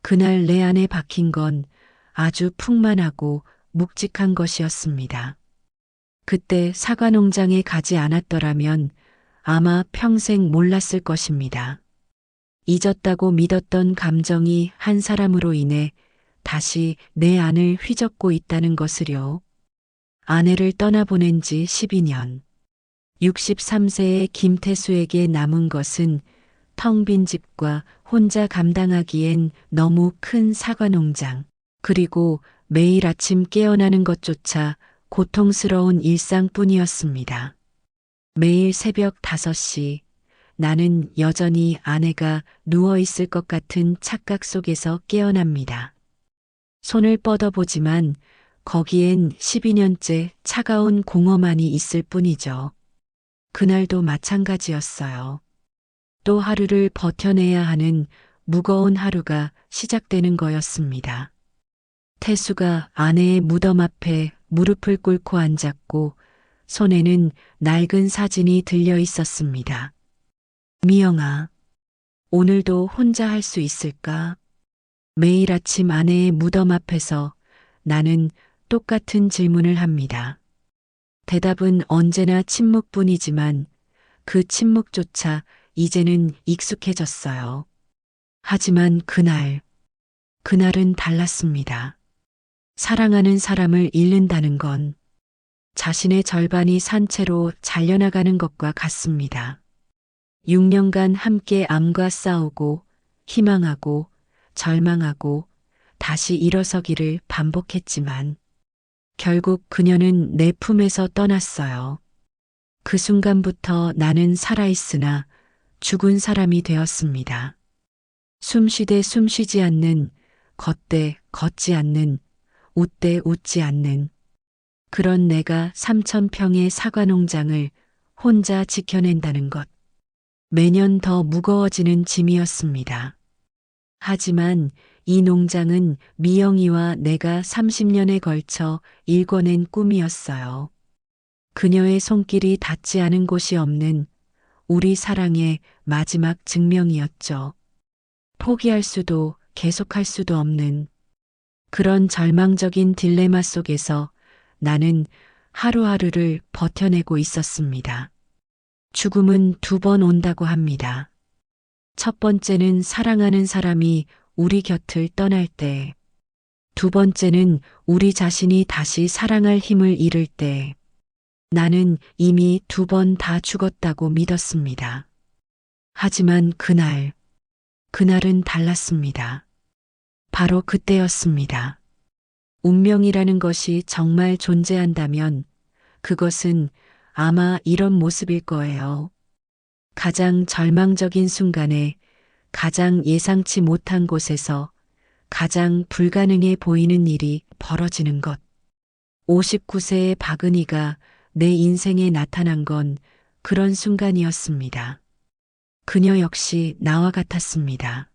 그날 내 안에 박힌 건 아주 풍만하고 묵직한 것이었습니다. 그때 사과 농장에 가지 않았더라면 아마 평생 몰랐을 것입니다. 잊었다고 믿었던 감정이 한 사람으로 인해 다시 내 안을 휘젓고 있다는 것을요. 아내를 떠나보낸 지 12년. 63세의 김태수에게 남은 것은 텅 빈 집과 혼자 감당하기엔 너무 큰 사과 농장, 그리고 매일 아침 깨어나는 것조차 고통스러운 일상뿐이었습니다. 매일 새벽 5시 나는 여전히 아내가 누워 있을 것 같은 착각 속에서 깨어납니다. 손을 뻗어보지만 거기엔 12년째 차가운 공허만이 있을 뿐이죠. 그날도 마찬가지였어요. 또 하루를 버텨내야 하는 무거운 하루가 시작되는 거였습니다. 태수가 아내의 무덤 앞에 무릎을 꿇고 앉았고 손에는 낡은 사진이 들려 있었습니다. 미영아, 오늘도 혼자 할 수 있을까? 매일 아침 아내의 무덤 앞에서 나는 똑같은 질문을 합니다. 대답은 언제나 침묵뿐이지만 그 침묵조차 이제는 익숙해졌어요. 하지만 그날은 달랐습니다. 사랑하는 사람을 잃는다는 건 자신의 절반이 산채로 잘려나가는 것과 같습니다. 6년간 함께 암과 싸우고 희망하고 절망하고 다시 일어서기를 반복했지만 결국 그녀는 내 품에서 떠났어요. 그 순간부터 나는 살아있으나 죽은 사람이 되었습니다. 숨쉬되 숨쉬지 않는, 걷되 걷지 않는, 웃되 웃지 않는 그런 내가 3,000평의 사과 농장을 혼자 지켜낸다는 것. 매년 더 무거워지는 짐이었습니다. 하지만 이 농장은 미영이와 내가 30년에 걸쳐 일궈낸 꿈이었어요. 그녀의 손길이 닿지 않은 곳이 없는 우리 사랑의 마지막 증명이었죠. 포기할 수도 계속할 수도 없는 그런 절망적인 딜레마 속에서 나는 하루하루를 버텨내고 있었습니다. 죽음은 2번 온다고 합니다. 첫 번째는 사랑하는 사람이 우리 곁을 떠날 때, 2번째는 우리 자신이 다시 사랑할 힘을 잃을 때, 나는 이미 2번 다 죽었다고 믿었습니다. 하지만 그날은 달랐습니다. 바로 그때였습니다. 운명이라는 것이 정말 존재한다면 그것은 아마 이런 모습일 거예요. 가장 절망적인 순간에 가장 예상치 못한 곳에서 가장 불가능해 보이는 일이 벌어지는 것. 59세의 박은희가 내 인생에 나타난 건 그런 순간이었습니다. 그녀 역시 나와 같았습니다.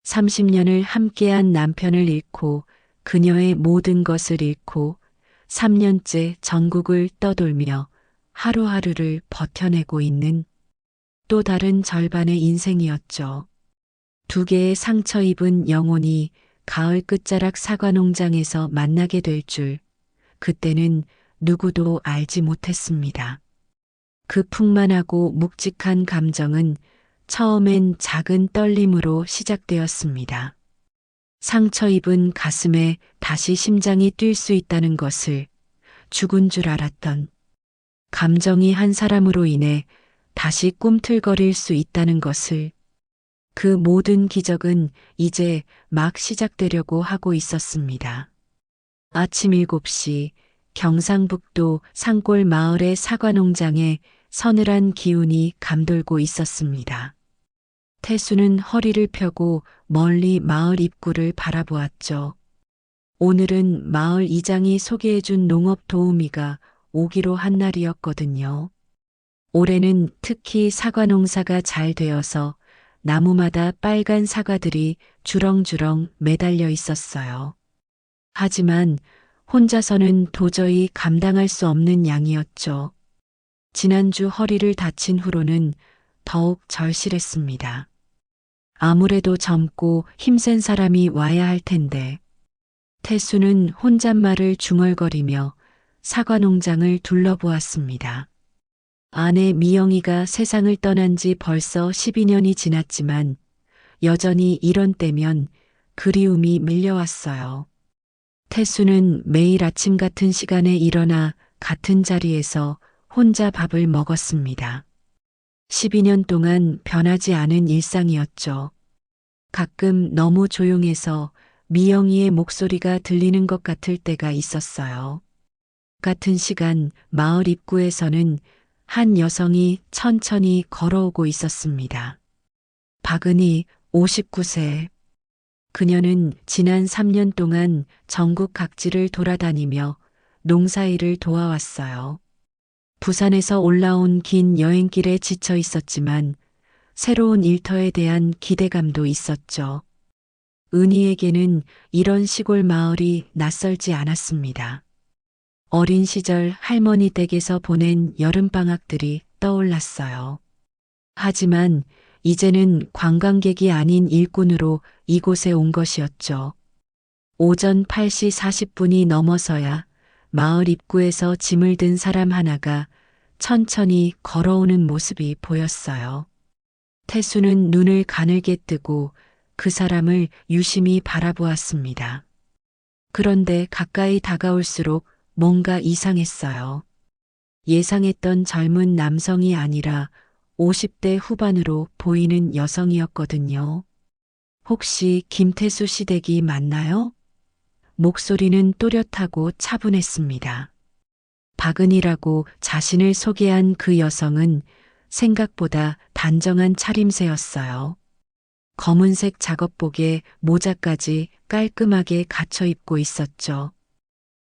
30년을 함께한 남편을 잃고 그녀의 모든 것을 잃고 3년째 전국을 떠돌며 하루하루를 버텨내고 있는 또 다른 절반의 인생이었죠. 2개의 상처 입은 영혼이 가을 끝자락 사과 농장에서 만나게 될 줄 그때는 누구도 알지 못했습니다. 그 풍만하고 묵직한 감정은 처음엔 작은 떨림으로 시작되었습니다. 상처 입은 가슴에 다시 심장이 뛸 수 있다는 것을, 죽은 줄 알았던 감정이 한 사람으로 인해 다시 꿈틀거릴 수 있다는 것을, 그 모든 기적은 이제 막 시작되려고 하고 있었습니다. 아침 7시 경상북도 산골 마을의 사과 농장에 서늘한 기운이 감돌고 있었습니다. 태수는 허리를 펴고 멀리 마을 입구를 바라보았죠. 오늘은 마을 이장이 소개해준 농업 도우미가 오기로 한 날이었거든요. 올해는 특히 사과 농사가 잘 되어서 나무마다 빨간 사과들이 주렁주렁 매달려 있었어요. 하지만 혼자서는 도저히 감당할 수 없는 양이었죠. 지난주 허리를 다친 후로는 더욱 절실했습니다. 아무래도 젊고 힘센 사람이 와야 할 텐데. 태수는 혼잣말을 중얼거리며 사과 농장을 둘러보았습니다. 아내 미영이가 세상을 떠난 지 벌써 12년이 지났지만 여전히 이런 때면 그리움이 밀려왔어요. 태수는 매일 아침 같은 시간에 일어나 같은 자리에서 혼자 밥을 먹었습니다. 12년 동안 변하지 않은 일상이었죠. 가끔 너무 조용해서 미영이의 목소리가 들리는 것 같을 때가 있었어요. 같은 시간 마을 입구에서는 한 여성이 천천히 걸어오고 있었습니다. 박은희 59세. 그녀는 지난 3년 동안 전국 각지를 돌아다니며 농사일을 도와왔어요. 부산에서 올라온 긴 여행길에 지쳐 있었지만 새로운 일터에 대한 기대감도 있었죠. 은희에게는 이런 시골 마을이 낯설지 않았습니다. 어린 시절 할머니 댁에서 보낸 여름방학들이 떠올랐어요. 하지만 이제는 관광객이 아닌 일꾼으로 이곳에 온 것이었죠. 오전 8시 40분이 넘어서야 마을 입구에서 짐을 든 사람 하나가 천천히 걸어오는 모습이 보였어요. 태수는 눈을 가늘게 뜨고 그 사람을 유심히 바라보았습니다. 그런데 가까이 다가올수록 뭔가 이상했어요. 예상했던 젊은 남성이 아니라 50대 후반으로 보이는 여성이었거든요. 혹시 김태수 씨 댁이 맞나요? 목소리는 또렷하고 차분했습니다. 박은이라고 자신을 소개한 그 여성은 생각보다 단정한 차림새였어요. 검은색 작업복에 모자까지 깔끔하게 갖춰 입고 있었죠.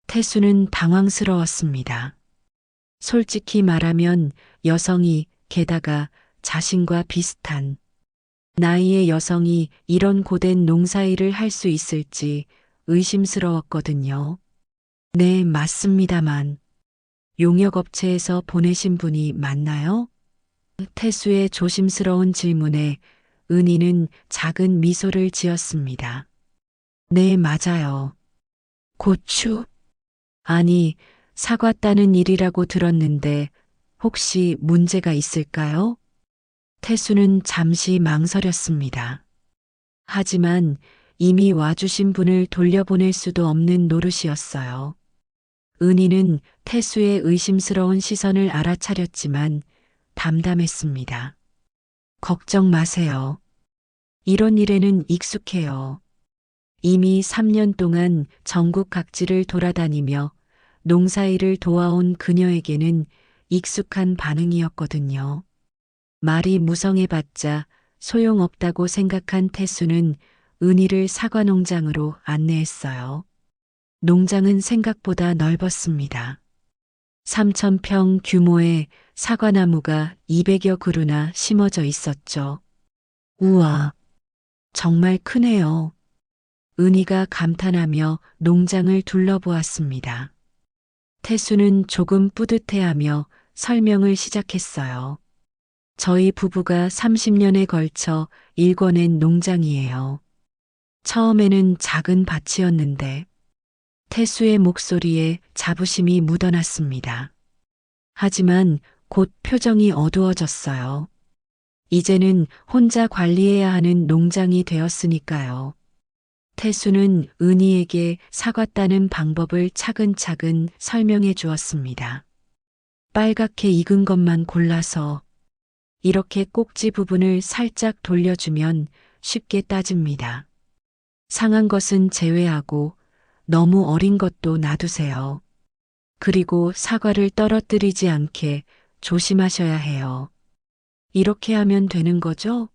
태수는 당황스러웠습니다. 솔직히 말하면 여성이 게다가 자신과 비슷한 나이의 여성이 이런 고된 농사일을 할 수 있을지 의심스러웠거든요. 네, 맞습니다만 용역업체에서 보내신 분이 맞나요? 태수의 조심스러운 질문에 은희는 작은 미소를 지었습니다. 네, 맞아요. 고추? 아니, 사과 따는 일이라고 들었는데 혹시 문제가 있을까요? 태수는 잠시 망설였습니다. 하지만 이미 와주신 분을 돌려보낼 수도 없는 노릇이었어요. 은희는 태수의 의심스러운 시선을 알아차렸지만 담담했습니다. 걱정 마세요. 이런 일에는 익숙해요. 이미 3년 동안 전국 각지를 돌아다니며 농사일을 도와온 그녀에게는 익숙한 반응이었거든요. 말이 무성해봤자 소용없다고 생각한 태수는 은희를 사과 농장으로 안내했어요. 농장은 생각보다 넓었습니다. 3,000평 규모의 사과나무가 200여 그루나 심어져 있었죠. 우와, 정말 크네요. 은희가 감탄하며 농장을 둘러보았습니다. 태수는 조금 뿌듯해하며 설명을 시작했어요. 저희 부부가 30년에 걸쳐 일궈낸 농장이에요. 처음에는 작은 밭이었는데 태수의 목소리에 자부심이 묻어났습니다. 하지만 곧 표정이 어두워졌어요. 이제는 혼자 관리해야 하는 농장이 되었으니까요. 태수는 은희에게 사과 따는 방법을 차근차근 설명해 주었습니다. 빨갛게 익은 것만 골라서 이렇게 꼭지 부분을 살짝 돌려주면 쉽게 따집니다. 상한 것은 제외하고 너무 어린 것도 놔두세요. 그리고 사과를 떨어뜨리지 않게 조심하셔야 해요. 이렇게 하면 되는 거죠?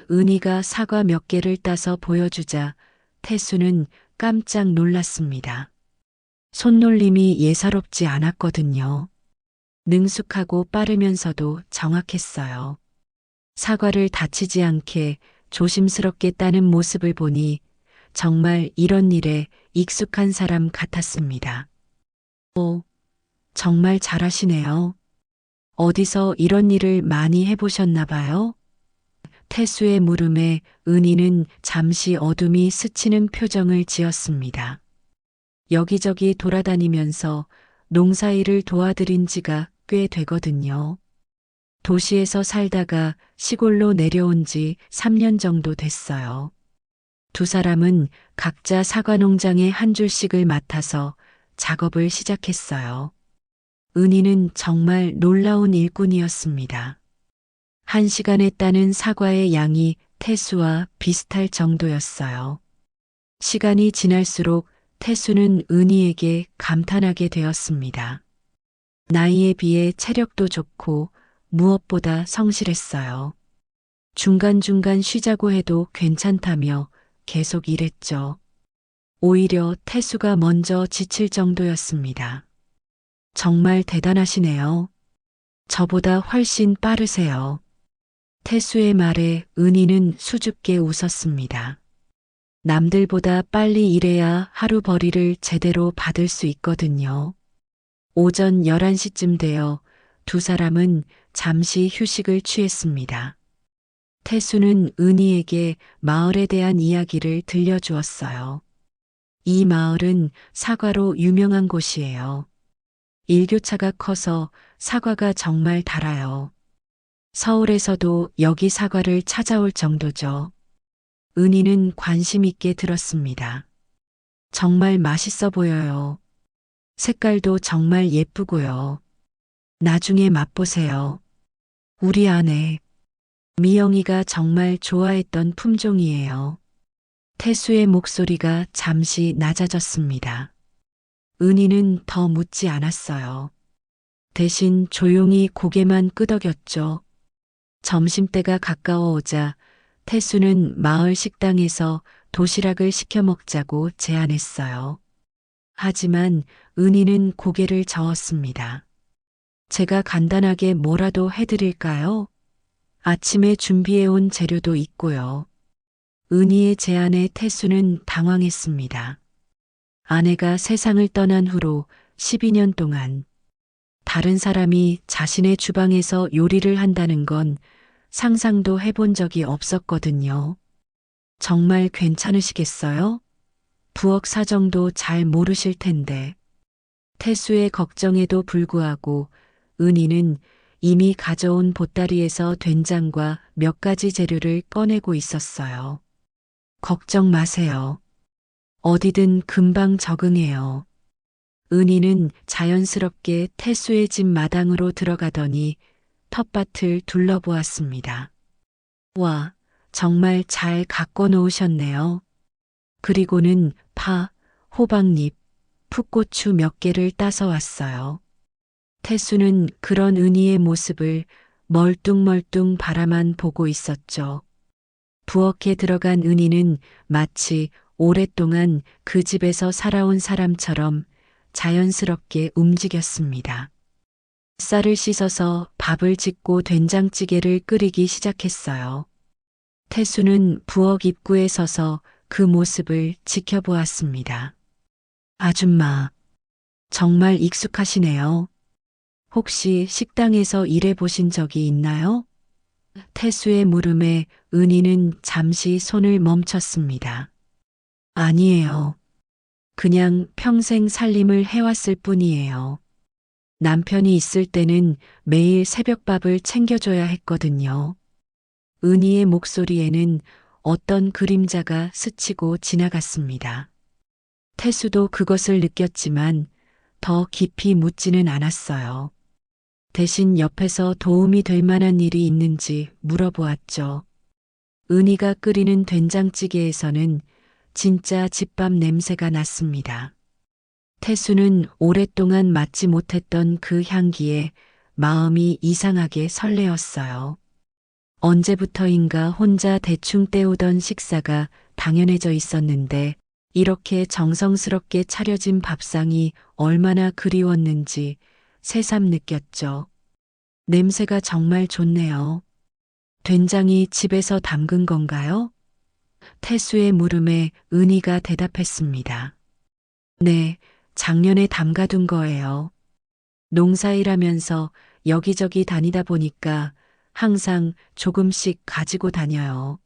은희가 사과 몇 개를 따서 보여주자 태수는 깜짝 놀랐습니다. 손놀림이 예사롭지 않았거든요. 능숙하고 빠르면서도 정확했어요. 사과를 다치지 않게 조심스럽게 따는 모습을 보니 정말 이런 일에 익숙한 사람 같았습니다. 오, 정말 잘하시네요. 어디서 이런 일을 많이 해보셨나 봐요? 태수의 물음에 은희는 잠시 어둠이 스치는 표정을 지었습니다. 여기저기 돌아다니면서 농사일을 도와드린 지가 꽤 되거든요. 도시에서 살다가 시골로 내려온 지 3년 정도 됐어요. 두 사람은 각자 사과 농장의 한 줄씩을 맡아서 작업을 시작했어요. 은희는 정말 놀라운 일꾼이었습니다. 한 시간에 따는 사과의 양이 태수와 비슷할 정도였어요. 시간이 지날수록 태수는 은희에게 감탄하게 되었습니다. 나이에 비해 체력도 좋고 무엇보다 성실했어요. 중간중간 쉬자고 해도 괜찮다며 계속 일했죠. 오히려 태수가 먼저 지칠 정도였습니다. 정말 대단하시네요. 저보다 훨씬 빠르세요. 태수의 말에 은희는 수줍게 웃었습니다. 남들보다 빨리 일해야 하루 벌이를 제대로 받을 수 있거든요. 오전 11시쯤 되어 두 사람은 잠시 휴식을 취했습니다. 태수는 은희에게 마을에 대한 이야기를 들려주었어요. 이 마을은 사과로 유명한 곳이에요. 일교차가 커서 사과가 정말 달아요. 서울에서도 여기 사과를 찾아올 정도죠. 은희는 관심 있게 들었습니다. 정말 맛있어 보여요. 색깔도 정말 예쁘고요. 나중에 맛보세요. 우리 아내, 미영이가 정말 좋아했던 품종이에요. 태수의 목소리가 잠시 낮아졌습니다. 은희는 더 묻지 않았어요. 대신 조용히 고개만 끄덕였죠. 점심때가 가까워오자 태수는 마을 식당에서 도시락을 시켜 먹자고 제안했어요. 하지만 은희는 고개를 저었습니다. 제가 간단하게 뭐라도 해드릴까요? 아침에 준비해온 재료도 있고요. 은희의 제안에 태수는 당황했습니다. 아내가 세상을 떠난 후로 12년 동안 다른 사람이 자신의 주방에서 요리를 한다는 건 상상도 해본 적이 없었거든요. 정말 괜찮으시겠어요? 부엌 사정도 잘 모르실 텐데. 태수의 걱정에도 불구하고 은희는 이미 가져온 보따리에서 된장과 몇 가지 재료를 꺼내고 있었어요. 걱정 마세요. 어디든 금방 적응해요. 은희는 자연스럽게 태수의 집 마당으로 들어가더니 텃밭을 둘러보았습니다. 와, 정말 잘 가꿔 놓으셨네요. 그리고는 파, 호박잎, 풋고추 몇 개를 따서 왔어요. 태수는 그런 은희의 모습을 멀뚱멀뚱 바라만 보고 있었죠. 부엌에 들어간 은희는 마치 오랫동안 그 집에서 살아온 사람처럼 자연스럽게 움직였습니다. 쌀을 씻어서 밥을 짓고 된장찌개를 끓이기 시작했어요. 태수는 부엌 입구에 서서 그 모습을 지켜보았습니다. 아줌마, 정말 익숙하시네요. 혹시 식당에서 일해 보신 적이 있나요? 태수의 물음에 은희는 잠시 손을 멈췄습니다. 아니에요. 그냥 평생 살림을 해왔을 뿐이에요. 남편이 있을 때는 매일 새벽밥을 챙겨줘야 했거든요. 은희의 목소리에는 어떤 그림자가 스치고 지나갔습니다. 태수도 그것을 느꼈지만 더 깊이 묻지는 않았어요. 대신 옆에서 도움이 될 만한 일이 있는지 물어보았죠. 은희가 끓이는 된장찌개에서는 진짜 집밥 냄새가 났습니다. 태수는 오랫동안 맡지 못했던 그 향기에 마음이 이상하게 설레었어요. 언제부터인가 혼자 대충 때우던 식사가 당연해져 있었는데 이렇게 정성스럽게 차려진 밥상이 얼마나 그리웠는지 새삼 느꼈죠. 냄새가 정말 좋네요. 된장이 집에서 담근 건가요? 태수의 물음에 은희가 대답했습니다. 네, 작년에 담가둔 거예요. 농사일하면서 여기저기 다니다 보니까 항상 조금씩 가지고 다녀요.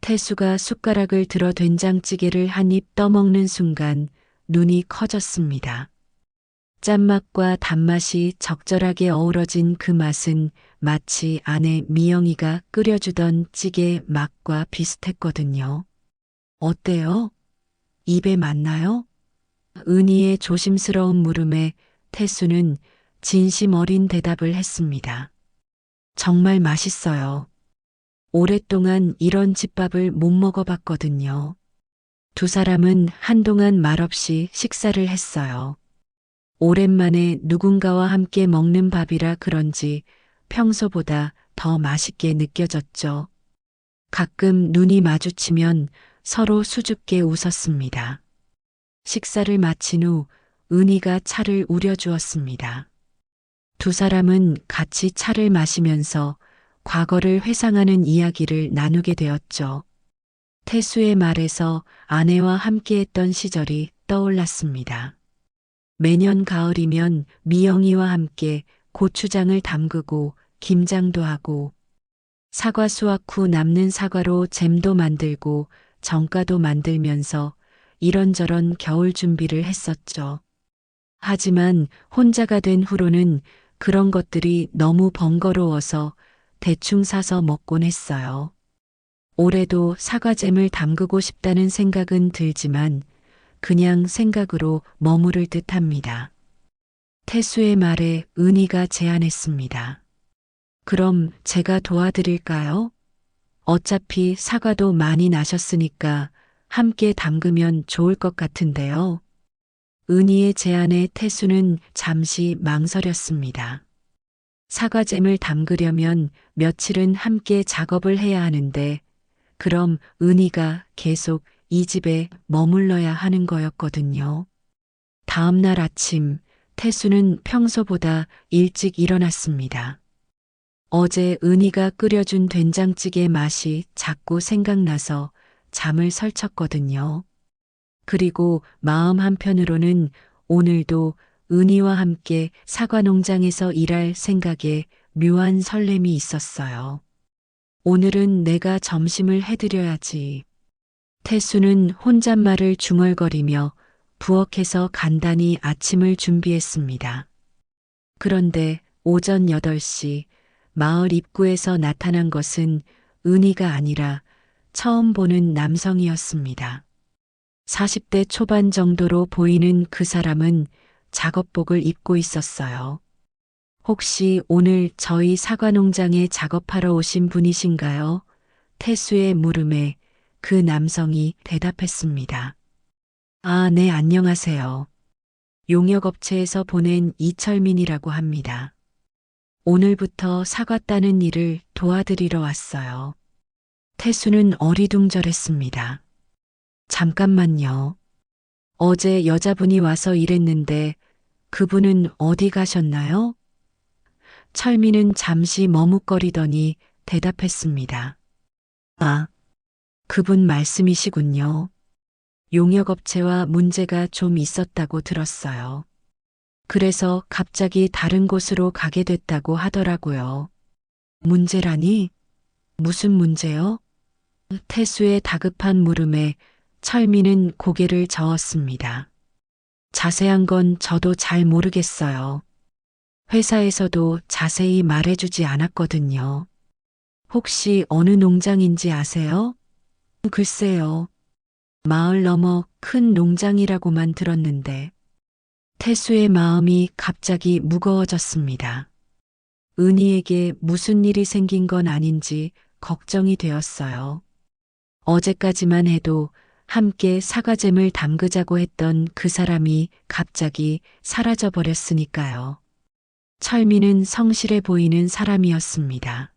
태수가 숟가락을 들어 된장찌개를 한 입 떠먹는 순간 눈이 커졌습니다. 짠맛과 단맛이 적절하게 어우러진 그 맛은 마치 아내 미영이가 끓여주던 찌개 맛과 비슷했거든요. 어때요? 입에 맞나요? 은희의 조심스러운 물음에 태수는 진심 어린 대답을 했습니다. 정말 맛있어요. 오랫동안 이런 집밥을 못 먹어봤거든요. 두 사람은 한동안 말없이 식사를 했어요. 오랜만에 누군가와 함께 먹는 밥이라 그런지 평소보다 더 맛있게 느껴졌죠. 가끔 눈이 마주치면 서로 수줍게 웃었습니다. 식사를 마친 후 은희가 차를 우려주었습니다. 두 사람은 같이 차를 마시면서 과거를 회상하는 이야기를 나누게 되었죠. 태수의 말에서 아내와 함께했던 시절이 떠올랐습니다. 매년 가을이면 미영이와 함께 고추장을 담그고 김장도 하고 사과 수확 후 남는 사과로 잼도 만들고 정가도 만들면서 이런저런 겨울 준비를 했었죠. 하지만 혼자가 된 후로는 그런 것들이 너무 번거로워서 대충 사서 먹곤 했어요. 올해도 사과잼을 담그고 싶다는 생각은 들지만 그냥 생각으로 머무를 듯합니다. 태수의 말에 은희가 제안했습니다. 그럼 제가 도와드릴까요? 어차피 사과도 많이 나셨으니까 함께 담그면 좋을 것 같은데요. 은희의 제안에 태수는 잠시 망설였습니다. 사과잼을 담그려면 며칠은 함께 작업을 해야 하는데 그럼 은희가 계속 이 집에 머물러야 하는 거였거든요. 다음 날 아침 태수는 평소보다 일찍 일어났습니다. 어제 은희가 끓여준 된장찌개 맛이 자꾸 생각나서 잠을 설쳤거든요. 그리고 마음 한편으로는 오늘도 은희와 함께 사과 농장에서 일할 생각에 묘한 설렘이 있었어요. 오늘은 내가 점심을 해드려야지. 태수는 혼잣말을 중얼거리며 부엌에서 간단히 아침을 준비했습니다. 그런데 오전 8시 마을 입구에서 나타난 것은 은희가 아니라 처음 보는 남성이었습니다. 40대 초반 정도로 보이는 그 사람은 작업복을 입고 있었어요. 혹시 오늘 저희 사과 농장에 작업하러 오신 분이신가요? 태수의 물음에 그 남성이 대답했습니다. 아, 네, 안녕하세요. 용역업체에서 보낸 이철민이라고 합니다. 오늘부터 사과 따는 일을 도와드리러 왔어요. 태수는 어리둥절했습니다. 잠깐만요. 어제 여자분이 와서 일했는데 그분은 어디 가셨나요? 철민은 잠시 머뭇거리더니 대답했습니다. 아, 그분 말씀이시군요. 용역업체와 문제가 좀 있었다고 들었어요. 그래서 갑자기 다른 곳으로 가게 됐다고 하더라고요. 문제라니? 무슨 문제요? 태수의 다급한 물음에 철민은 고개를 저었습니다. 자세한 건 저도 잘 모르겠어요. 회사에서도 자세히 말해주지 않았거든요. 혹시 어느 농장인지 아세요? 글쎄요. 마을 너머 큰 농장이라고만 들었는데 태수의 마음이 갑자기 무거워졌습니다. 은희에게 무슨 일이 생긴 건 아닌지 걱정이 되었어요. 어제까지만 해도 함께 사과잼을 담그자고 했던 그 사람이 갑자기 사라져 버렸으니까요. 철민은 성실해 보이는 사람이었습니다.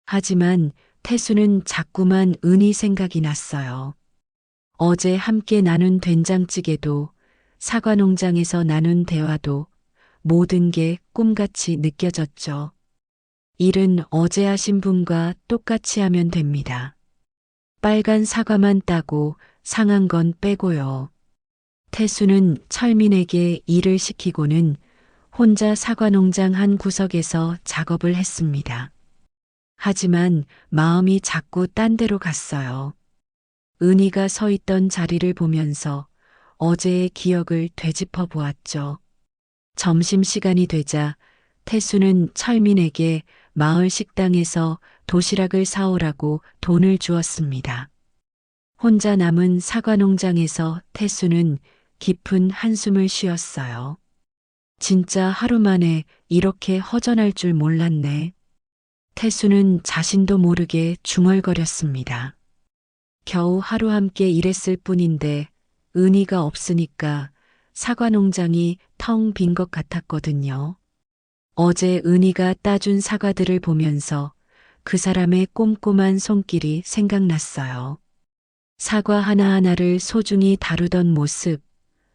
하지만 태수는 자꾸만 은희 생각이 났어요. 어제 함께 나눈 된장찌개도 사과 농장에서 나눈 대화도 모든 게 꿈같이 느껴졌죠. 일은 어제 하신 분과 똑같이 하면 됩니다. 빨간 사과만 따고 상한 건 빼고요. 태수는 철민에게 일을 시키고는 혼자 사과 농장 한 구석에서 작업을 했습니다. 하지만 마음이 자꾸 딴 데로 갔어요. 은희가 서 있던 자리를 보면서 어제의 기억을 되짚어 보았죠. 점심시간이 되자 태수는 철민에게 마을 식당에서 도시락을 사오라고 돈을 주었습니다. 혼자 남은 사과 농장에서 태수는 깊은 한숨을 쉬었어요. 진짜 하루 만에 이렇게 허전할 줄 몰랐네. 태수는 자신도 모르게 중얼거렸습니다. 겨우 하루 함께 일했을 뿐인데 은희가 없으니까 사과 농장이 텅 빈 것 같았거든요. 어제 은희가 따준 사과들을 보면서 그 사람의 꼼꼼한 손길이 생각났어요. 사과 하나하나를 소중히 다루던 모습,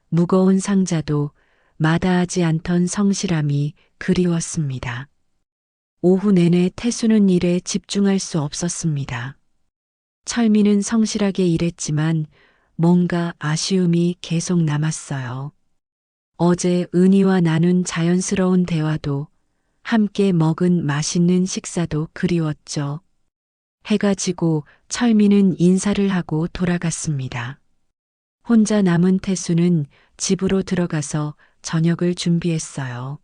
무거운 상자도 마다하지 않던 성실함이 그리웠습니다. 오후 내내 태수는 일에 집중할 수 없었습니다. 철민은 성실하게 일했지만 뭔가 아쉬움이 계속 남았어요. 어제 은희와 나눈 자연스러운 대화도 함께 먹은 맛있는 식사도 그리웠죠. 해가 지고 철민은 인사를 하고 돌아갔습니다. 혼자 남은 태수는 집으로 들어가서 저녁을 준비했어요.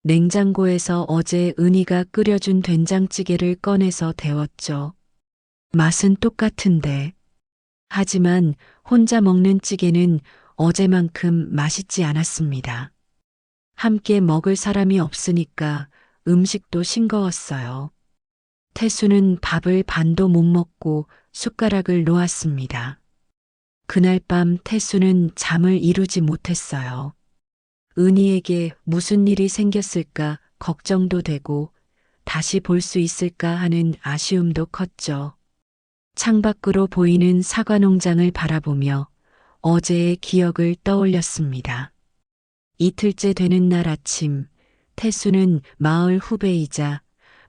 냉장고에서 어제 은희가 끓여준 된장찌개를 꺼내서 데웠죠. 맛은 똑같은데. 하지만 혼자 먹는 찌개는 어제만큼 맛있지 않았습니다. 함께 먹을 사람이 없으니까 음식도 싱거웠어요. 태수는 밥을 반도 못 먹고 숟가락을 놓았습니다. 그날 밤 태수는 잠을 이루지 못했어요. 은희에게 무슨 일이 생겼을까 걱정도 되고 다시 볼 수 있을까 하는 아쉬움도 컸죠. 창밖으로 보이는 사과 농장을 바라보며 어제의 기억을 떠올렸습니다. 이틀째 되는 날 아침, 태수는 마을 후배이자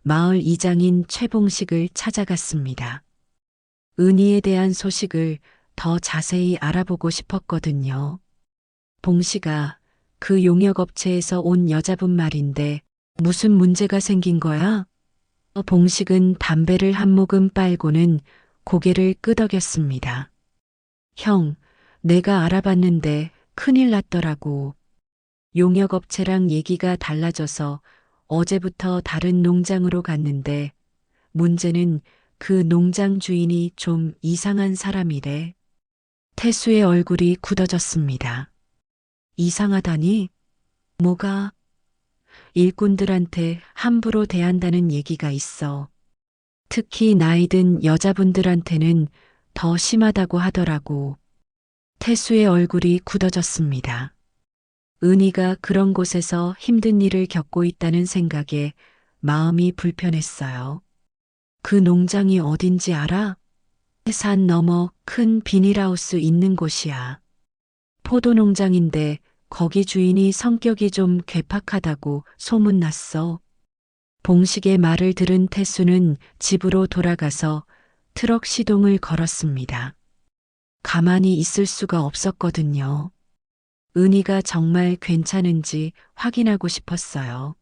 마을 이장인 최봉식을 찾아갔습니다. 은희에 대한 소식을 더 자세히 알아보고 싶었거든요. 봉식아, 그 용역업체에서 온 여자분 말인데 무슨 문제가 생긴 거야? 봉식은 담배를 한 모금 빨고는 고개를 끄덕였습니다. 형, 내가 알아봤는데 큰일 났더라고. 용역업체랑 얘기가 달라져서 어제부터 다른 농장으로 갔는데 문제는 그 농장 주인이 좀 이상한 사람이래. 태수의 얼굴이 굳어졌습니다. 이상하다니? 뭐가? 일꾼들한테 함부로 대한다는 얘기가 있어. 특히 나이 든 여자분들한테는 더 심하다고 하더라고. 태수의 얼굴이 굳어졌습니다. 은희가 그런 곳에서 힘든 일을 겪고 있다는 생각에 마음이 불편했어요. 그 농장이 어딘지 알아? 산 너머 큰 비닐하우스 있는 곳이야. 포도 농장인데 거기 주인이 성격이 좀 괴팍하다고 소문났어. 봉식의 말을 들은 태수는 집으로 돌아가서 트럭 시동을 걸었습니다. 가만히 있을 수가 없었거든요. 은희가 정말 괜찮은지 확인하고 싶었어요.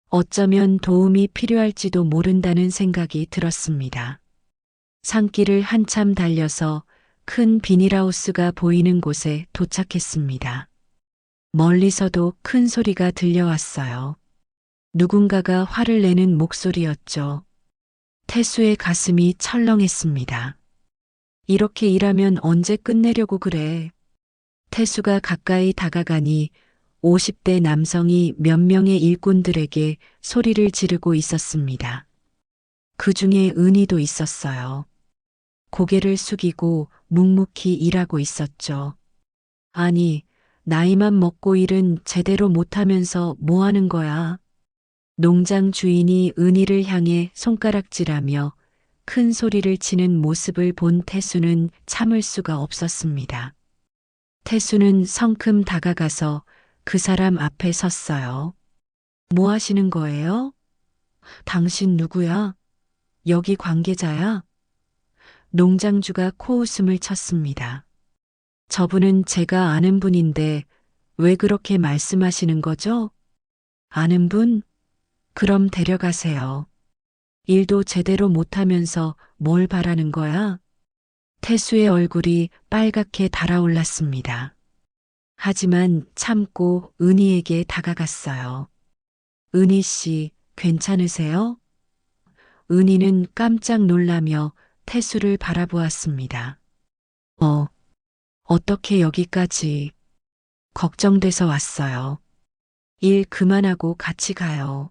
어쩌면 도움이 필요할지도 모른다는 생각이 들었습니다. 산길을 한참 달려서 큰 비닐하우스가 보이는 곳에 도착했습니다. 멀리서도 큰 소리가 들려왔어요. 누군가가 화를 내는 목소리였죠. 태수의 가슴이 철렁했습니다. 이렇게 일하면 언제 끝내려고 그래? 태수가 가까이 다가가니 50대 남성이 몇 명의 일꾼들에게 소리를 지르고 있었습니다. 그 중에 은희도 있었어요. 고개를 숙이고 묵묵히 일하고 있었죠. 아니, 나이만 먹고 일은 제대로 못하면서 뭐 하는 거야? 농장 주인이 은희를 향해 손가락질하며 큰 소리를 치는 모습을 본 태수는 참을 수가 없었습니다. 태수는 성큼 다가가서 그 사람 앞에 섰어요. 뭐 하시는 거예요? 당신 누구야? 여기 관계자야? 농장주가 코웃음을 쳤습니다. 저분은 제가 아는 분인데 왜 그렇게 말씀하시는 거죠? 아는 분? 그럼 데려가세요. 일도 제대로 못하면서 뭘 바라는 거야? 태수의 얼굴이 빨갛게 달아올랐습니다. 하지만 참고 은희에게 다가갔어요. 은희 씨, 괜찮으세요? 은희는 깜짝 놀라며 태수를 바라보았습니다. 어떻게 여기까지? 걱정돼서 왔어요. 일 그만하고 같이 가요.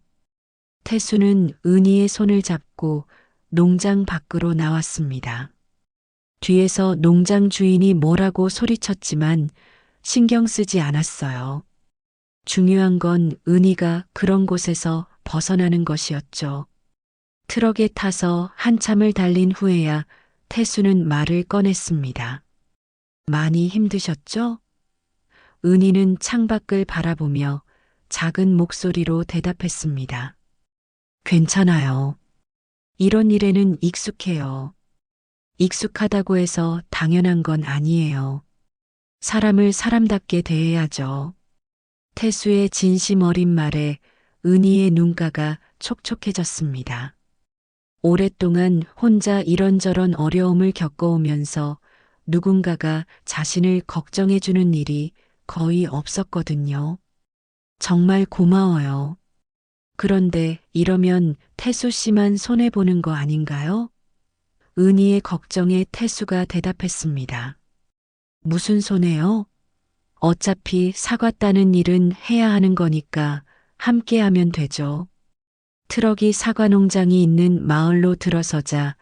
태수는 은희의 손을 잡고 농장 밖으로 나왔습니다. 뒤에서 농장 주인이 뭐라고 소리쳤지만 신경 쓰지 않았어요. 중요한 건 은희가 그런 곳에서 벗어나는 것이었죠. 트럭에 타서 한참을 달린 후에야 태수는 말을 꺼냈습니다. 많이 힘드셨죠? 은희는 창밖을 바라보며 작은 목소리로 대답했습니다. 괜찮아요. 이런 일에는 익숙해요. 익숙하다고 해서 당연한 건 아니에요. 사람을 사람답게 대해야죠. 태수의 진심 어린 말에 은희의 눈가가 촉촉해졌습니다. 오랫동안 혼자 이런저런 어려움을 겪어오면서 누군가가 자신을 걱정해주는 일이 거의 없었거든요. 정말 고마워요. 그런데 이러면 태수 씨만 손해보는 거 아닌가요? 은희의 걱정에 태수가 대답했습니다. 무슨 손해요? 어차피 사과 따는 일은 해야 하는 거니까 함께 하면 되죠. 트럭이 사과 농장이 있는 마을로 들어서자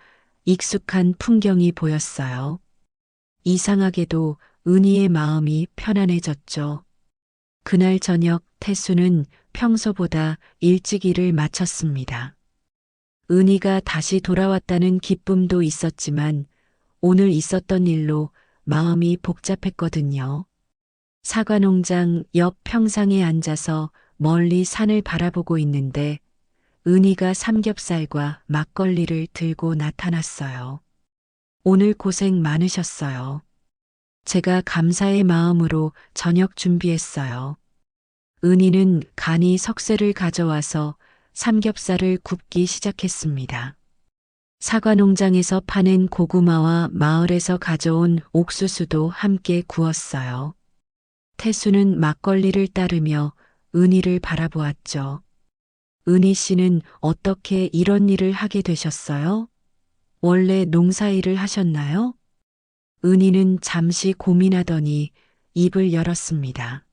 익숙한 풍경이 보였어요. 이상하게도 은희의 마음이 편안해졌죠. 그날 저녁 태수는 평소보다 일찍 일을 마쳤습니다. 은희가 다시 돌아왔다는 기쁨도 있었지만 오늘 있었던 일로 마음이 복잡했거든요. 사과 농장 옆 평상에 앉아서 멀리 산을 바라보고 있는데 은희가 삼겹살과 막걸리를 들고 나타났어요. 오늘 고생 많으셨어요. 제가 감사의 마음으로 저녁 준비했어요. 은희는 간이 석쇠를 가져와서 삼겹살을 굽기 시작했습니다. 사과 농장에서 파낸 고구마와 마을에서 가져온 옥수수도 함께 구웠어요. 태수는 막걸리를 따르며 은희를 바라보았죠. 은희 씨는 어떻게 이런 일을 하게 되셨어요? 원래 농사일을 하셨나요? 은희는 잠시 고민하더니 입을 열었습니다.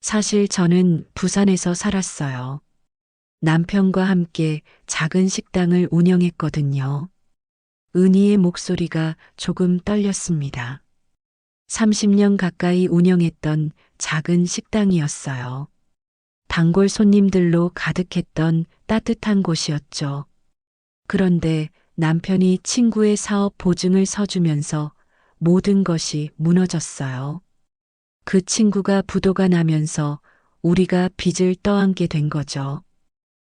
사실 저는 부산에서 살았어요. 남편과 함께 작은 식당을 운영했거든요. 은희의 목소리가 조금 떨렸습니다. 30년 가까이 운영했던 작은 식당이었어요. 단골 손님들로 가득했던 따뜻한 곳이었죠. 그런데 남편이 친구의 사업 보증을 서주면서 모든 것이 무너졌어요. 그 친구가 부도가 나면서 우리가 빚을 떠안게 된 거죠.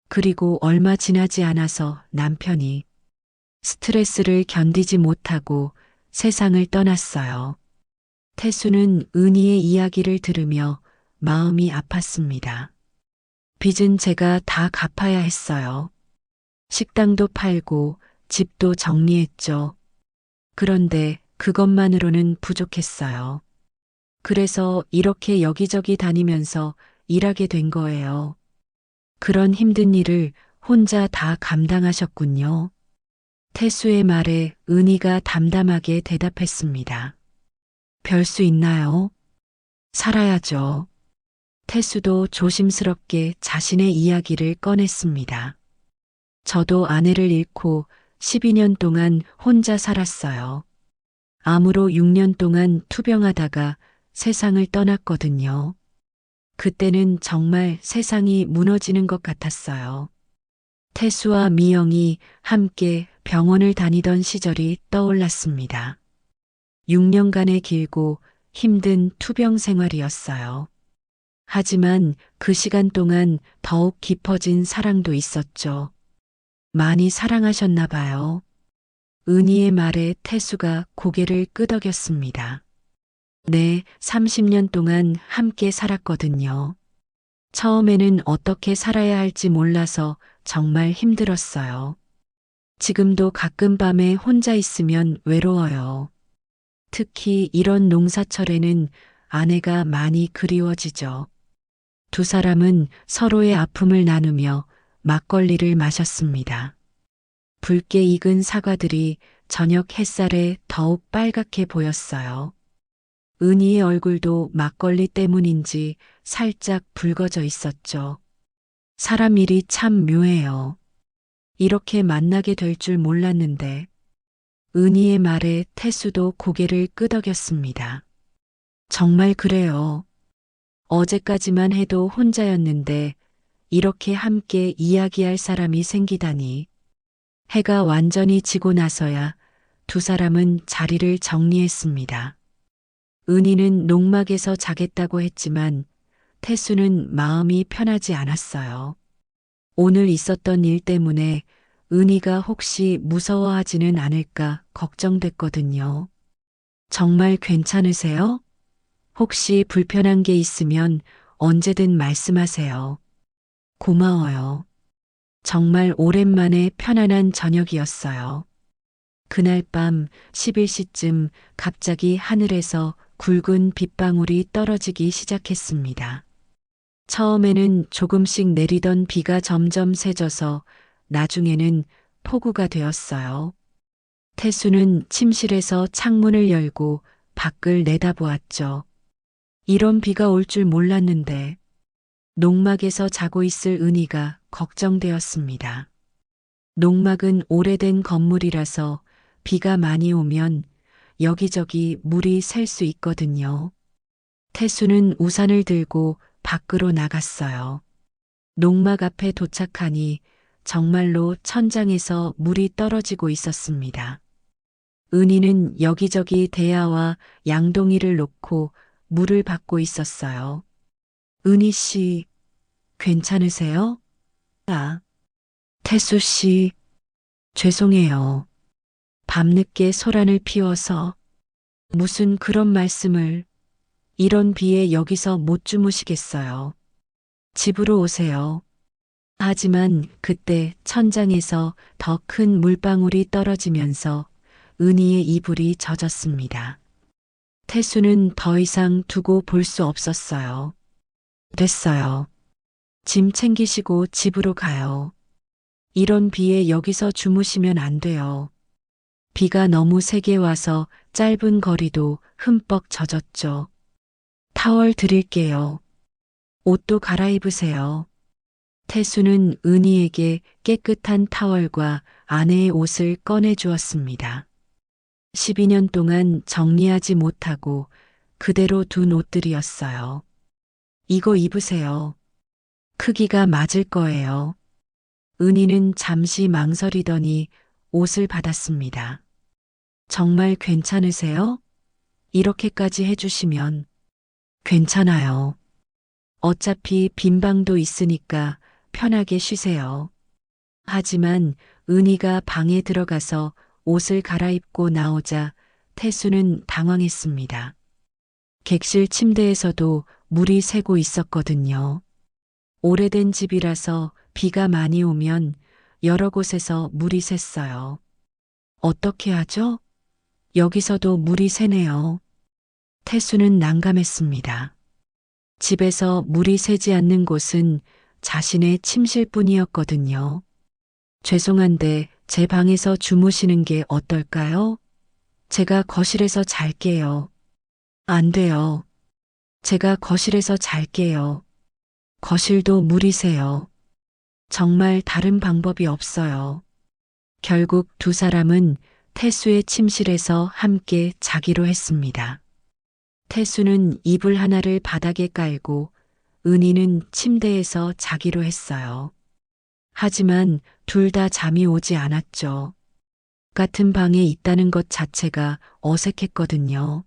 그리고 얼마 지나지 않아서 남편이 스트레스를 견디지 못하고 세상을 떠났어요. 태수는 은희의 이야기를 들으며 마음이 아팠습니다. 빚은 제가 다 갚아야 했어요. 식당도 팔고 집도 정리했죠. 그런데 그것만으로는 부족했어요. 그래서 이렇게 여기저기 다니면서 일하게 된 거예요. 그런 힘든 일을 혼자 다 감당하셨군요. 태수의 말에 은희가 담담하게 대답했습니다. 별 수 있나요? 살아야죠. 태수도 조심스럽게 자신의 이야기를 꺼냈습니다. 저도 아내를 잃고 12년 동안 혼자 살았어요. 암으로 6년 동안 투병하다가 세상을 떠났거든요. 그때는 정말 세상이 무너지는 것 같았어요. 태수와 미영이 함께 병원을 다니던 시절이 떠올랐습니다. 6년간의 길고 힘든 투병 생활이었어요. 하지만 그 시간 동안 더욱 깊어진 사랑도 있었죠. 많이 사랑하셨나 봐요. 은희의 말에 태수가 고개를 끄덕였습니다. 네, 30년 동안 함께 살았거든요. 처음에는 어떻게 살아야 할지 몰라서 정말 힘들었어요. 지금도 가끔 밤에 혼자 있으면 외로워요. 특히 이런 농사철에는 아내가 많이 그리워지죠. 두 사람은 서로의 아픔을 나누며 막걸리를 마셨습니다. 붉게 익은 사과들이 저녁 햇살에 더욱 빨갛게 보였어요. 은희의 얼굴도 막걸리 때문인지 살짝 붉어져 있었죠. 사람 일이 참 묘해요. 이렇게 만나게 될 줄 몰랐는데. 은희의 말에 태수도 고개를 끄덕였습니다. 정말 그래요. 어제까지만 해도 혼자였는데 이렇게 함께 이야기할 사람이 생기다니. 해가 완전히 지고 나서야 두 사람은 자리를 정리했습니다. 은희는 농막에서 자겠다고 했지만 태수는 마음이 편하지 않았어요. 오늘 있었던 일 때문에 은희가 혹시 무서워하지는 않을까 걱정됐거든요. 정말 괜찮으세요? 혹시 불편한 게 있으면 언제든 말씀하세요. 고마워요. 정말 오랜만에 편안한 저녁이었어요. 그날 밤 11시쯤 갑자기 하늘에서 굵은 빗방울이 떨어지기 시작했습니다. 처음에는 조금씩 내리던 비가 점점 세져서 나중에는 폭우가 되었어요. 태수는 침실에서 창문을 열고 밖을 내다보았죠. 이런 비가 올 줄 몰랐는데 농막에서 자고 있을 은희가 걱정되었습니다. 농막은 오래된 건물이라서 비가 많이 오면 여기저기 물이 셀 수 있거든요. 태수는 우산을 들고 밖으로 나갔어요. 농막 앞에 도착하니 정말로 천장에서 물이 떨어지고 있었습니다. 은희는 여기저기 대야와 양동이를 놓고 물을 받고 있었어요. 은희 씨, 괜찮으세요? 아, 태수 씨, 죄송해요. 밤늦게 소란을 피워서 무슨 그런 말씀을 이런 비에 여기서 못 주무시겠어요. 집으로 오세요. 하지만 그때 천장에서 더 큰 물방울이 떨어지면서 은희의 이불이 젖었습니다. 태수는 더 이상 두고 볼 수 없었어요. 됐어요. 짐 챙기시고 집으로 가요. 이런 비에 여기서 주무시면 안 돼요. 비가 너무 세게 와서 짧은 거리도 흠뻑 젖었죠. 타월 드릴게요. 옷도 갈아입으세요. 태수는 은희에게 깨끗한 타월과 아내의 옷을 꺼내 주었습니다. 12년 동안 정리하지 못하고 그대로 둔 옷들이었어요. 이거 입으세요. 크기가 맞을 거예요. 은희는 잠시 망설이더니 옷을 받았습니다. 정말 괜찮으세요? 이렇게까지 해주시면. 괜찮아요. 어차피 빈 방도 있으니까 편하게 쉬세요. 하지만 은희가 방에 들어가서 옷을 갈아입고 나오자 태수는 당황했습니다. 객실 침대에서도 물이 새고 있었거든요. 오래된 집이라서 비가 많이 오면 여러 곳에서 물이 샜어요. 어떻게 하죠? 여기서도 물이 새네요. 태수는 난감했습니다. 집에서 물이 새지 않는 곳은 자신의 침실뿐이었거든요. 죄송한데 제 방에서 주무시는 게 어떨까요? 제가 거실에서 잘게요. 안 돼요. 제가 거실에서 잘게요. 거실도 물이 새요. 정말 다른 방법이 없어요. 결국 두 사람은 태수의 침실에서 함께 자기로 했습니다. 태수는 이불 하나를 바닥에 깔고 은희는 침대에서 자기로 했어요. 하지만 둘 다 잠이 오지 않았죠. 같은 방에 있다는 것 자체가 어색했거든요.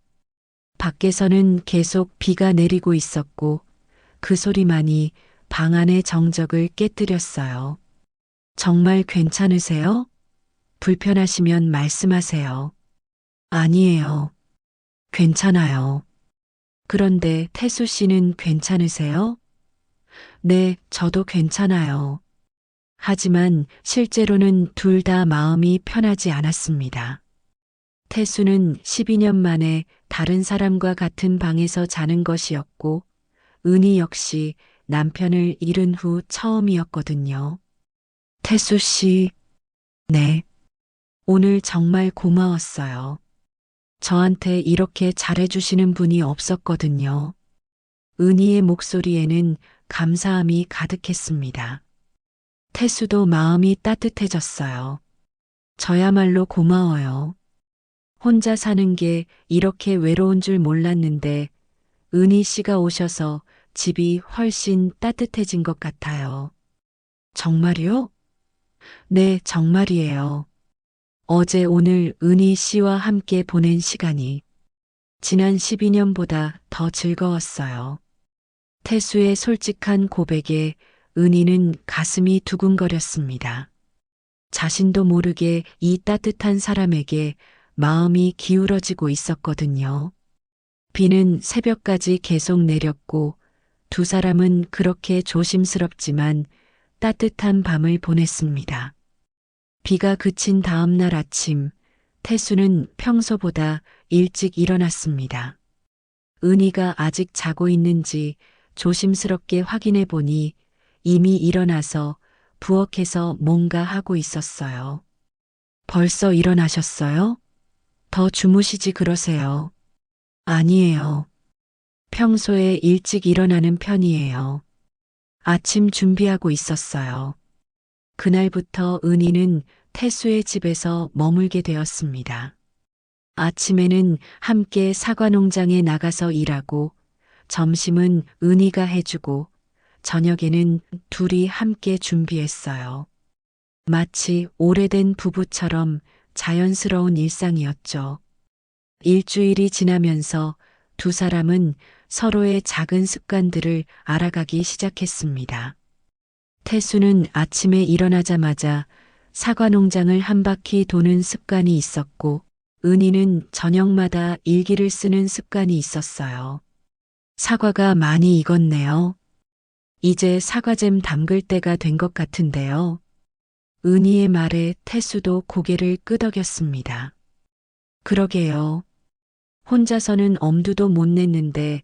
밖에서는 계속 비가 내리고 있었고 그 소리만이 방 안의 정적을 깨뜨렸어요. 정말 괜찮으세요? 불편하시면 말씀하세요. 아니에요. 괜찮아요. 그런데 태수 씨는 괜찮으세요? 네, 저도 괜찮아요. 하지만 실제로는 둘 다 마음이 편하지 않았습니다. 태수는 12년 만에 다른 사람과 같은 방에서 자는 것이었고, 은희 역시 남편을 잃은 후 처음이었거든요. 태수 씨, 네. 오늘 정말 고마웠어요. 저한테 이렇게 잘해주시는 분이 없었거든요. 은희의 목소리에는 감사함이 가득했습니다. 태수도 마음이 따뜻해졌어요. 저야말로 고마워요. 혼자 사는 게 이렇게 외로운 줄 몰랐는데 은희 씨가 오셔서 집이 훨씬 따뜻해진 것 같아요. 정말요? 네, 정말이에요. 어제 오늘 은희 씨와 함께 보낸 시간이 지난 12년보다 더 즐거웠어요. 태수의 솔직한 고백에 은희는 가슴이 두근거렸습니다. 자신도 모르게 이 따뜻한 사람에게 마음이 기울어지고 있었거든요. 비는 새벽까지 계속 내렸고 두 사람은 그렇게 조심스럽지만 따뜻한 밤을 보냈습니다. 비가 그친 다음 날 아침, 태수는 평소보다 일찍 일어났습니다. 은희가 아직 자고 있는지 조심스럽게 확인해 보니 이미 일어나서 부엌에서 뭔가 하고 있었어요. 벌써 일어나셨어요? 더 주무시지 그러세요. 아니에요. 평소에 일찍 일어나는 편이에요. 아침 준비하고 있었어요. 그날부터 은희는 태수의 집에서 머물게 되었습니다. 아침에는 함께 사과 농장에 나가서 일하고, 점심은 은희가 해주고, 저녁에는 둘이 함께 준비했어요. 마치 오래된 부부처럼 자연스러운 일상이었죠. 일주일이 지나면서 두 사람은 서로의 작은 습관들을 알아가기 시작했습니다. 태수는 아침에 일어나자마자 사과 농장을 한 바퀴 도는 습관이 있었고, 은희는 저녁마다 일기를 쓰는 습관이 있었어요. 사과가 많이 익었네요. 이제 사과잼 담글 때가 된 것 같은데요. 은희의 말에 태수도 고개를 끄덕였습니다. 그러게요. 혼자서는 엄두도 못 냈는데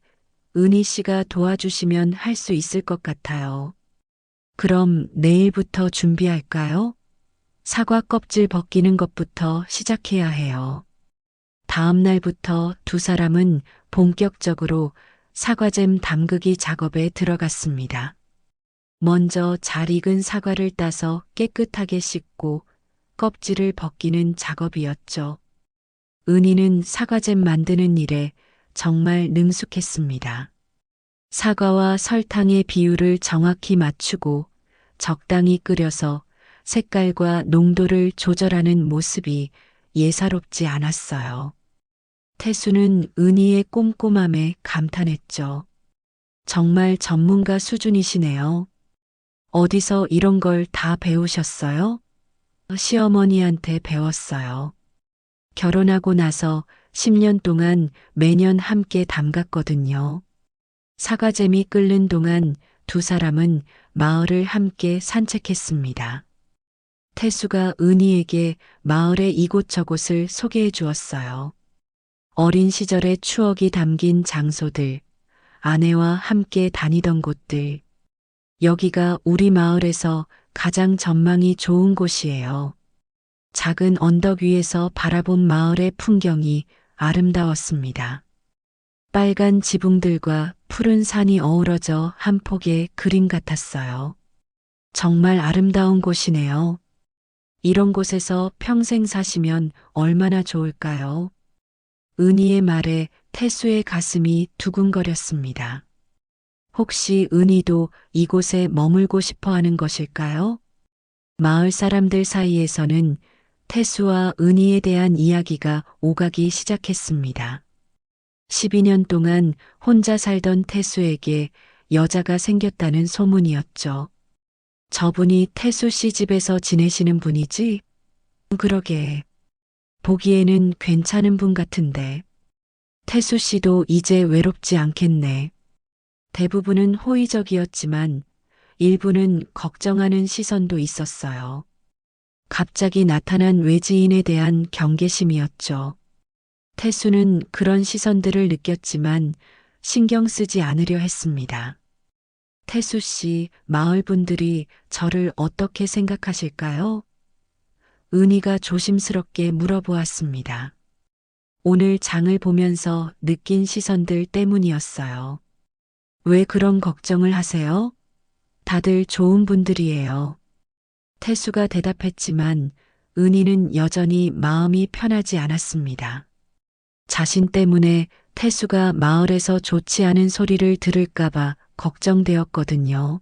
은희 씨가 도와주시면 할 수 있을 것 같아요. 그럼 내일부터 준비할까요? 사과 껍질 벗기는 것부터 시작해야 해요. 다음 날부터 두 사람은 본격적으로 사과잼 담그기 작업에 들어갔습니다. 먼저 잘 익은 사과를 따서 깨끗하게 씻고 껍질을 벗기는 작업이었죠. 은희는 사과잼 만드는 일에 정말 능숙했습니다. 사과와 설탕의 비율을 정확히 맞추고 적당히 끓여서 색깔과 농도를 조절하는 모습이 예사롭지 않았어요. 태수는 은희의 꼼꼼함에 감탄했죠. 정말 전문가 수준이시네요. 어디서 이런 걸 다 배우셨어요? 시어머니한테 배웠어요. 결혼하고 나서 10년 동안 매년 함께 담갔거든요. 사과잼이 끓는 동안 두 사람은 마을을 함께 산책했습니다. 태수가 은희에게 마을의 이곳저곳을 소개해 주었어요. 어린 시절의 추억이 담긴 장소들, 아내와 함께 다니던 곳들. 여기가 우리 마을에서 가장 전망이 좋은 곳이에요. 작은 언덕 위에서 바라본 마을의 풍경이 아름다웠습니다. 빨간 지붕들과 푸른 산이 어우러져 한 폭의 그림 같았어요. 정말 아름다운 곳이네요. 이런 곳에서 평생 사시면 얼마나 좋을까요? 은희의 말에 태수의 가슴이 두근거렸습니다. 혹시 은희도 이곳에 머물고 싶어 하는 것일까요? 마을 사람들 사이에서는 태수와 은희에 대한 이야기가 오가기 시작했습니다. 12년 동안 혼자 살던 태수에게 여자가 생겼다는 소문이었죠. 저분이 태수 씨 집에서 지내시는 분이지? 그러게. 보기에는 괜찮은 분 같은데. 태수 씨도 이제 외롭지 않겠네. 대부분은 호의적이었지만 일부는 걱정하는 시선도 있었어요. 갑자기 나타난 외지인에 대한 경계심이었죠. 태수는 그런 시선들을 느꼈지만 신경 쓰지 않으려 했습니다. 태수 씨, 마을 분들이 저를 어떻게 생각하실까요? 은희가 조심스럽게 물어보았습니다. 오늘 장을 보면서 느낀 시선들 때문이었어요. 왜 그런 걱정을 하세요? 다들 좋은 분들이에요. 태수가 대답했지만 은희는 여전히 마음이 편하지 않았습니다. 자신 때문에 태수가 마을에서 좋지 않은 소리를 들을까봐 걱정되었거든요.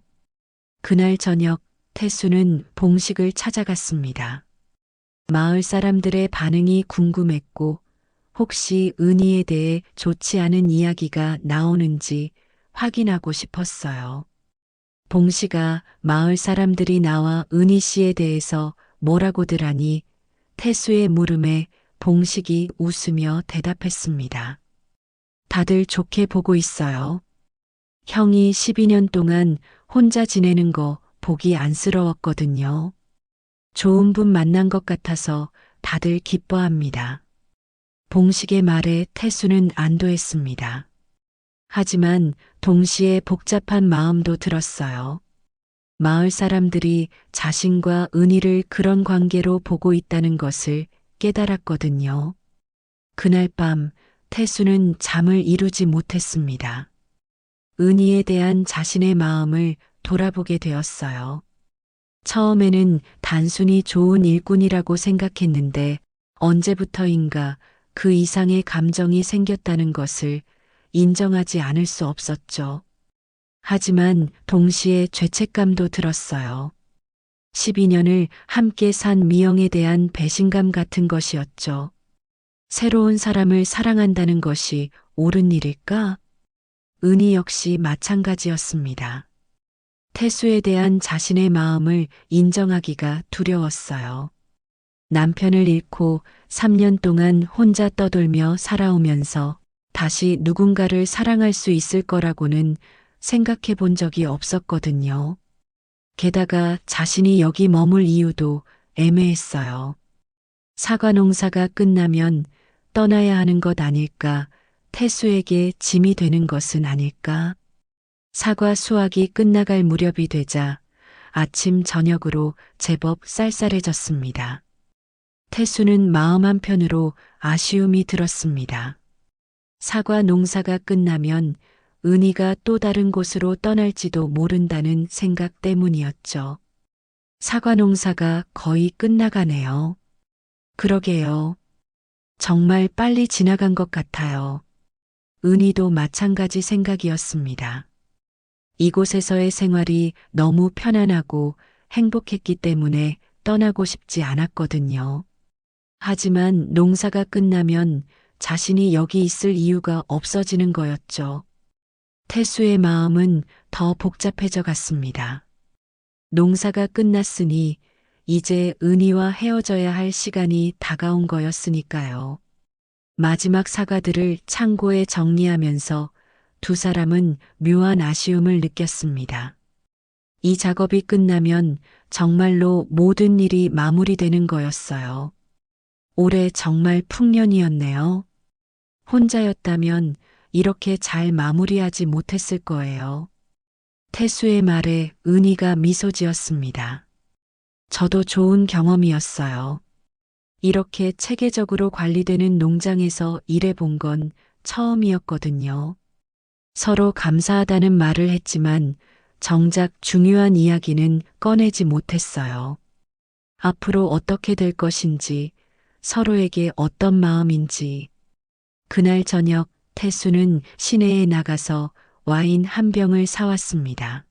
그날 저녁 태수는 봉식을 찾아갔습니다. 마을 사람들의 반응이 궁금했고 혹시 은희에 대해 좋지 않은 이야기가 나오는지 확인하고 싶었어요. 봉식아, 마을 사람들이 나와 은희 씨에 대해서 뭐라고들 하니? 태수의 물음에 봉식이 웃으며 대답했습니다. 다들 좋게 보고 있어요. 형이 12년 동안 혼자 지내는 거 보기 안쓰러웠거든요. 좋은 분 만난 것 같아서 다들 기뻐합니다. 봉식의 말에 태수는 안도했습니다. 하지만 동시에 복잡한 마음도 들었어요. 마을 사람들이 자신과 은희를 그런 관계로 보고 있다는 것을 깨달았거든요. 그날 밤 태수는 잠을 이루지 못했습니다. 은희에 대한 자신의 마음을 돌아보게 되었어요. 처음에는 단순히 좋은 일꾼이라고 생각했는데 언제부터인가 그 이상의 감정이 생겼다는 것을 인정하지 않을 수 없었죠. 하지만 동시에 죄책감도 들었어요. 12년을 함께 산 미영에 대한 배신감 같은 것이었죠. 새로운 사람을 사랑한다는 것이 옳은 일일까? 은희 역시 마찬가지였습니다. 태수에 대한 자신의 마음을 인정하기가 두려웠어요. 남편을 잃고 3년 동안 혼자 떠돌며 살아오면서 다시 누군가를 사랑할 수 있을 거라고는 생각해 본 적이 없었거든요. 게다가 자신이 여기 머물 이유도 애매했어요. 사과 농사가 끝나면 떠나야 하는 것 아닐까, 태수에게 짐이 되는 것은 아닐까. 사과 수확이 끝나갈 무렵이 되자 아침 저녁으로 제법 쌀쌀해졌습니다. 태수는 마음 한편으로 아쉬움이 들었습니다. 사과 농사가 끝나면 은희가 또 다른 곳으로 떠날지도 모른다는 생각 때문이었죠. 사과 농사가 거의 끝나가네요. 그러게요. 정말 빨리 지나간 것 같아요. 은희도 마찬가지 생각이었습니다. 이곳에서의 생활이 너무 편안하고 행복했기 때문에 떠나고 싶지 않았거든요. 하지만 농사가 끝나면 자신이 여기 있을 이유가 없어지는 거였죠. 태수의 마음은 더 복잡해져 갔습니다. 농사가 끝났으니 이제 은희와 헤어져야 할 시간이 다가온 거였으니까요. 마지막 사과들을 창고에 정리하면서 두 사람은 묘한 아쉬움을 느꼈습니다. 이 작업이 끝나면 정말로 모든 일이 마무리되는 거였어요. 올해 정말 풍년이었네요. 혼자였다면 이렇게 잘 마무리하지 못했을 거예요. 태수의 말에 은희가 미소 지었습니다. 저도 좋은 경험이었어요. 이렇게 체계적으로 관리되는 농장에서 일해본 건 처음이었거든요. 서로 감사하다는 말을 했지만 정작 중요한 이야기는 꺼내지 못했어요. 앞으로 어떻게 될 것인지, 서로에게 어떤 마음인지. 그날 저녁 태수는 시내에 나가서 와인 한 병을 사왔습니다.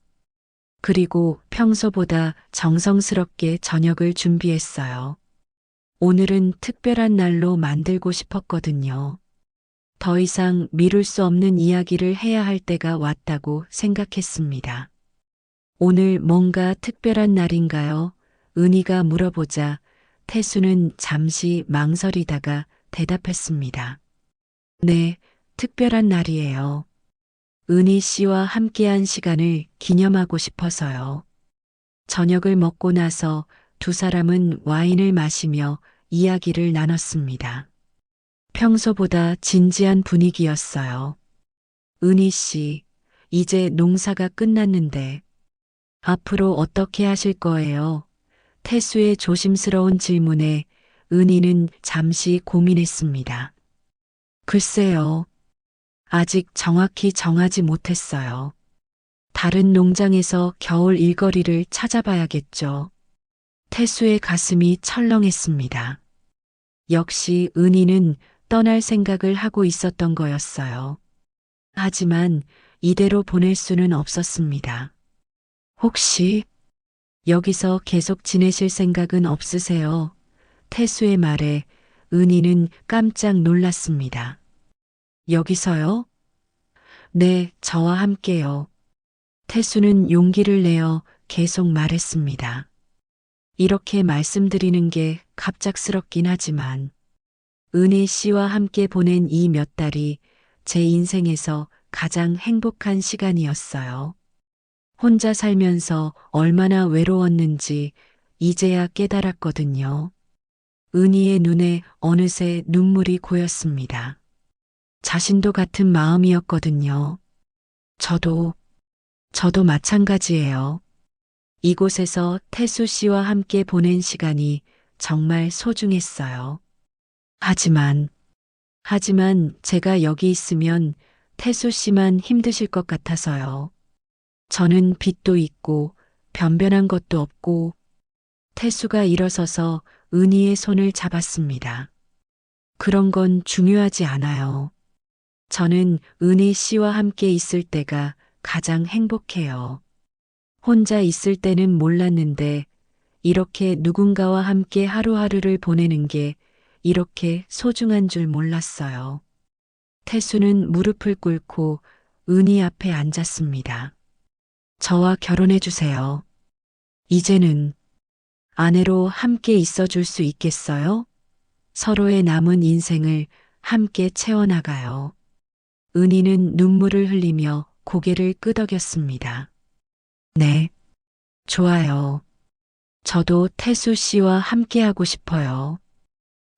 그리고 평소보다 정성스럽게 저녁을 준비했어요. 오늘은 특별한 날로 만들고 싶었거든요. 더 이상 미룰 수 없는 이야기를 해야 할 때가 왔다고 생각했습니다. 오늘 뭔가 특별한 날인가요? 은희가 물어보자 태수는 잠시 망설이다가 대답했습니다. 네, 특별한 날이에요. 은희 씨와 함께한 시간을 기념하고 싶어서요. 저녁을 먹고 나서 두 사람은 와인을 마시며 이야기를 나눴습니다. 평소보다 진지한 분위기였어요. 은희 씨, 이제 농사가 끝났는데 앞으로 어떻게 하실 거예요? 태수의 조심스러운 질문에 은희는 잠시 고민했습니다. 글쎄요. 아직 정확히 정하지 못했어요. 다른 농장에서 겨울 일거리를 찾아봐야겠죠. 태수의 가슴이 철렁했습니다. 역시 은희는 떠날 생각을 하고 있었던 거였어요. 하지만 이대로 보낼 수는 없었습니다. 혹시 여기서 계속 지내실 생각은 없으세요? 태수의 말에 은희는 깜짝 놀랐습니다. 여기서요? 네, 저와 함께요. 태수는 용기를 내어 계속 말했습니다. 이렇게 말씀드리는 게 갑작스럽긴 하지만 은희 씨와 함께 보낸 이 몇 달이 제 인생에서 가장 행복한 시간이었어요. 혼자 살면서 얼마나 외로웠는지 이제야 깨달았거든요. 은희의 눈에 어느새 눈물이 고였습니다. 자신도 같은 마음이었거든요. 저도 마찬가지예요. 이곳에서 태수 씨와 함께 보낸 시간이 정말 소중했어요. 하지만 제가 여기 있으면 태수 씨만 힘드실 것 같아서요. 저는 빚도 있고 변변한 것도 없고 태수가 일어서서 은희의 손을 잡았습니다. 그런 건 중요하지 않아요. 저는 은희 씨와 함께 있을 때가 가장 행복해요. 혼자 있을 때는 몰랐는데 이렇게 누군가와 함께 하루하루를 보내는 게 이렇게 소중한 줄 몰랐어요. 태수는 무릎을 꿇고 은희 앞에 앉았습니다. 저와 결혼해 주세요. 이제는 아내로 함께 있어 줄 수 있겠어요? 서로의 남은 인생을 함께 채워나가요. 은희는 눈물을 흘리며 고개를 끄덕였습니다. 네, 좋아요. 저도 태수 씨와 함께하고 싶어요.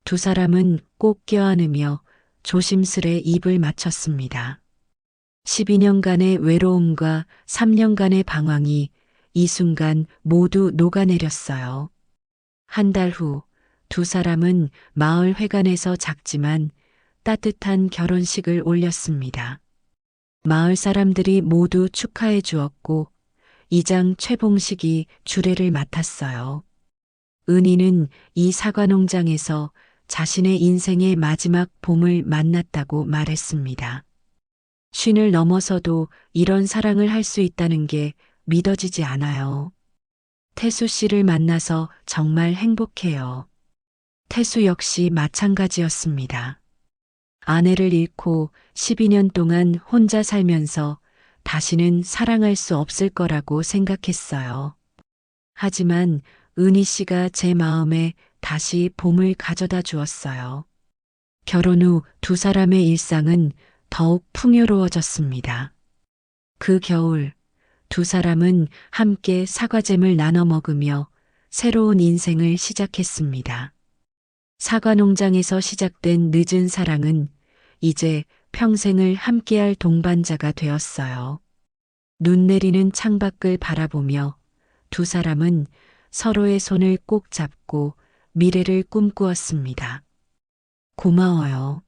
두 사람은 꼭 껴안으며 조심스레 입을 맞췄습니다. 12년간의 외로움과 3년간의 방황이 이 순간 모두 녹아내렸어요. 한 달 후 두 사람은 마을 회관에서 작지만 따뜻한 결혼식을 올렸습니다. 마을 사람들이 모두 축하해 주었고 이장 최봉식이 주례를 맡았어요. 은희는 이 사과 농장에서 자신의 인생의 마지막 봄을 만났다고 말했습니다. 쉰을 넘어서도 이런 사랑을 할 수 있다는 게 믿어지지 않아요. 태수 씨를 만나서 정말 행복해요. 태수 역시 마찬가지였습니다. 아내를 잃고 12년 동안 혼자 살면서 다시는 사랑할 수 없을 거라고 생각했어요. 하지만 은희 씨가 제 마음에 다시 봄을 가져다 주었어요. 결혼 후 두 사람의 일상은 더욱 풍요로워졌습니다. 그 겨울 두 사람은 함께 사과잼을 나눠 먹으며 새로운 인생을 시작했습니다. 사과 농장에서 시작된 늦은 사랑은 이제 평생을 함께할 동반자가 되었어요. 눈 내리는 창밖을 바라보며 두 사람은 서로의 손을 꼭 잡고 미래를 꿈꾸었습니다. 고마워요.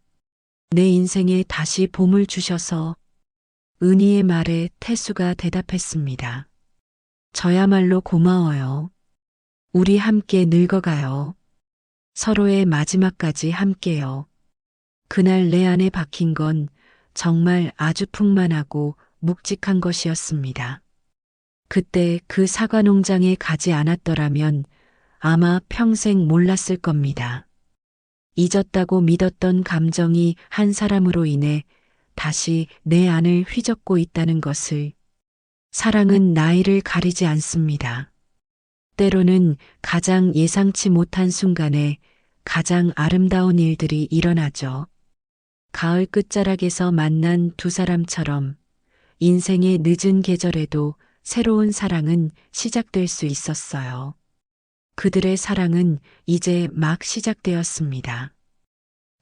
내 인생에 다시 봄을 주셔서. 은희의 말에 태수가 대답했습니다. 저야말로 고마워요. 우리 함께 늙어가요. 서로의 마지막까지 함께요. 그날 내 안에 박힌 건 정말 아주 풍만하고 묵직한 것이었습니다. 그때 그 사과 농장에 가지 않았더라면 아마 평생 몰랐을 겁니다. 잊었다고 믿었던 감정이 한 사람으로 인해 다시 내 안을 휘젓고 있다는 것을. 사랑은 나이를 가리지 않습니다. 때로는 가장 예상치 못한 순간에 가장 아름다운 일들이 일어나죠. 가을 끝자락에서 만난 두 사람처럼 인생의 늦은 계절에도 새로운 사랑은 시작될 수 있었어요. 그들의 사랑은 이제 막 시작되었습니다.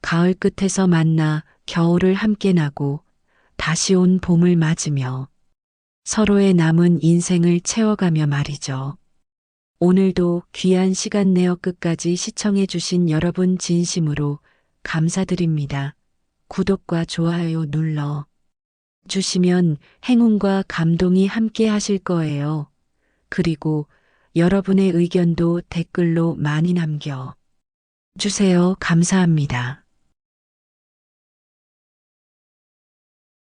가을 끝에서 만나 겨울을 함께 나고 다시 온 봄을 맞으며 서로의 남은 인생을 채워가며 말이죠. 오늘도 귀한 시간 내어 끝까지 시청해 주신 여러분 진심으로 감사드립니다. 구독과 좋아요 눌러 주시면 행운과 감동이 함께 하실 거예요. 그리고 여러분의 의견도 댓글로 많이 남겨 주세요. 감사합니다.